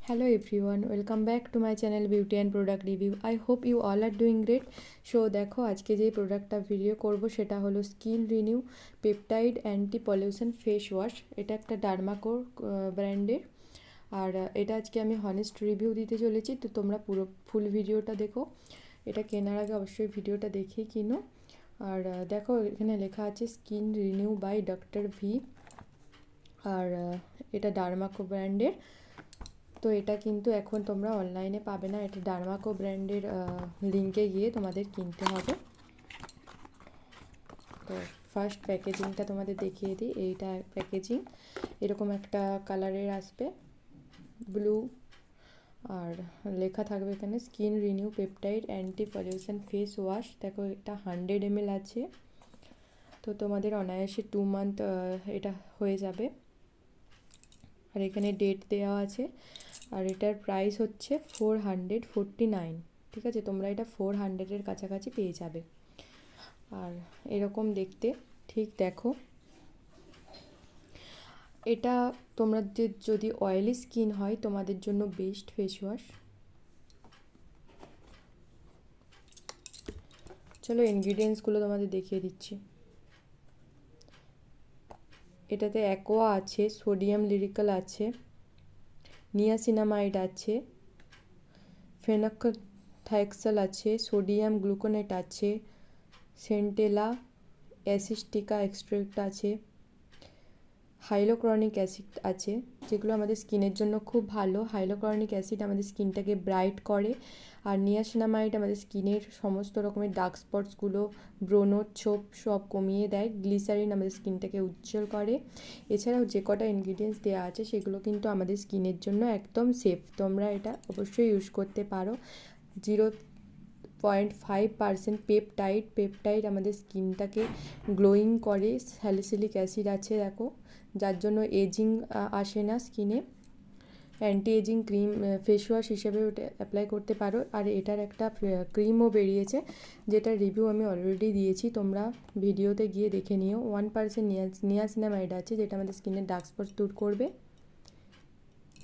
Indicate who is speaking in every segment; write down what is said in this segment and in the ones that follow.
Speaker 1: Hello everyone, welcome back to my channel Beauty and Product Review. I hope you all are doing great. So দেখো আজকে যে প্রোডাক্টটা video করব সেটা হলো skin renew peptide anti pollution face wash. এটা একটা ডার্মাকোর ব্র্যান্ডের, আর এটা আজকে আমি হনেস্ট রিভিউ দিতে চলেছি। তো তোমরা পুরো ফুল ভিডিওটা দেখো। এটা কেনার আগে অবশ্যই ভিডিওটা দেখেই কিনো। আর দেখো এখানে লেখা আছে skin renew by doctor V, আর এটা ডার্মাকো ব্র্যান্ডের। তো এটা কিন্তু এখন তোমরা অনলাইনে পাবে না, এটা ডার্মাকো ব্র্যান্ডের লিঙ্কে গিয়ে তোমাদের কিনতে হবে। তো ফার্স্ট প্যাকেজিংটা তোমাদের দেখিয়ে দিই। এইটা প্যাকেজিং এরকম একটা কালারের আসবে, ব্লু, আর লেখা থাকবে এখানে skin renew peptide anti pollution face wash. দেখো এটা 100 ml আছে। তো তোমাদের অনায়াসে 2 মান্থ এটা হয়ে যাবে। আর এখানে ডেট দেওয়া আছে, আর এটার প্রাইস হচ্ছে 449। ঠিক আছে, তোমরা এটা 400-এর কাছাকাছি পেয়ে যাবে। আর এরকম দেখতে ঠিক দেখো। এটা তোমরা যদি অয়েলি স্কিন হয় তোমাদের জন্য বেস্ট ফেস ওয়াশ। চলো ইনগ্রিডিয়েন্টসগুলো তোমাদের দেখিয়ে দিচ্ছি। এটাতে অ্যাকোয়া আছে, সোডিয়াম লিরিকাল আছে, নিয়াসিনামাইড আছে, ফেনক্সাল আছে, সোডিয়াম গ্লুকোনেট আছে, সেন্টেলা অ্যাসিস্টিকা এক্সট্রাক্ট আছে, হাইলোক্রনিক অ্যাসিড আছে, যেগুলো আমাদের স্কিনের জন্য খুব ভালো। হাইলোক্রনিক অ্যাসিড আমাদের স্কিনটাকে ব্রাইট করে, আর নিয়াসিনামাইড আমাদের স্কিনের সমস্ত রকমের ডার্ক স্পটসগুলো, ব্রণর ছোপ সব কমিয়ে দেয়। গ্লিসারিন আমাদের স্কিনটাকে উজ্জ্বল করে। এছাড়াও যে কটা ইনগ্রিডিয়েন্টস দেওয়া আছে সেগুলো কিন্তু আমাদের স্কিনের জন্য একদম সেফ, তোমরা এটা অবশ্যই ইউজ করতে পারো। 0.5% পেপটাইড আমাদের স্কিনটাকে গ্লোয়িং করে। স্যালিসিলিক অ্যাসিড আছে দেখো, যার জন্য এজিং আসে না স্কিনে। Anti ageing cream face wash হিসেবে ওটা অ্যাপ্লাই করতে পারো। আর এটার একটা ক্রিমও বেরিয়েছে, যেটার রিভিউ আমি অলরেডি দিয়েছি, তোমরা ভিডিওতে গিয়ে দেখে নিও। 1% নিয়াসিনামাইড আছে, যেটা আমাদের স্কিনের ডার্ক স্পটস দূর করবে।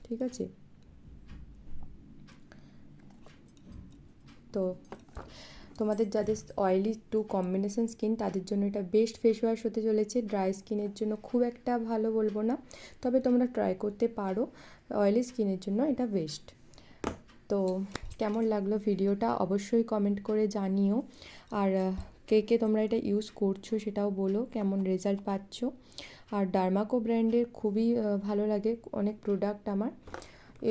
Speaker 1: ঠিক আছে, তো তোমাদের যাদের অয়েলি টু কম্বিনেশন স্কিন তাদের জন্য এটা বেস্ট ফেস ওয়াশ হতে চলেছে। ড্রাই স্কিনের জন্য খুব একটা ভালো বলবো না, তবে তোমরা ট্রাই করতে পারো। অয়েলি স্কিনের জন্য এটা বেস্ট। তো কেমন লাগলো ভিডিওটা অবশ্যই কমেন্ট করে জানিও। আর কে কে তোমরা এটা ইউজ করছো সেটাও বলো, কেমন রেজাল্ট পাচ্ছ। আর ডার্মাকো ব্র্যান্ডের খুবই ভালো লাগে অনেক প্রোডাক্ট আমার।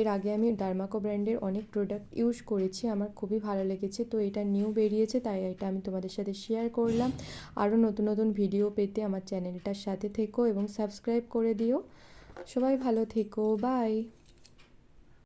Speaker 1: এর আগে আমি ডার্মাকো ব্র্যান্ডের অনেক প্রোডাক্ট ইউজ করেছি, আমার খুবই ভালো লেগেছে। তো এটা নিউ বেরিয়েছে তাই এটা আমি তোমাদের সাথে শেয়ার করলাম। আরও নতুন নতুন ভিডিও পেতে আমার চ্যানেলটার সাথে থেকো এবং সাবস্ক্রাইব করে দিও। সবাই ভালো থেকো, বাই।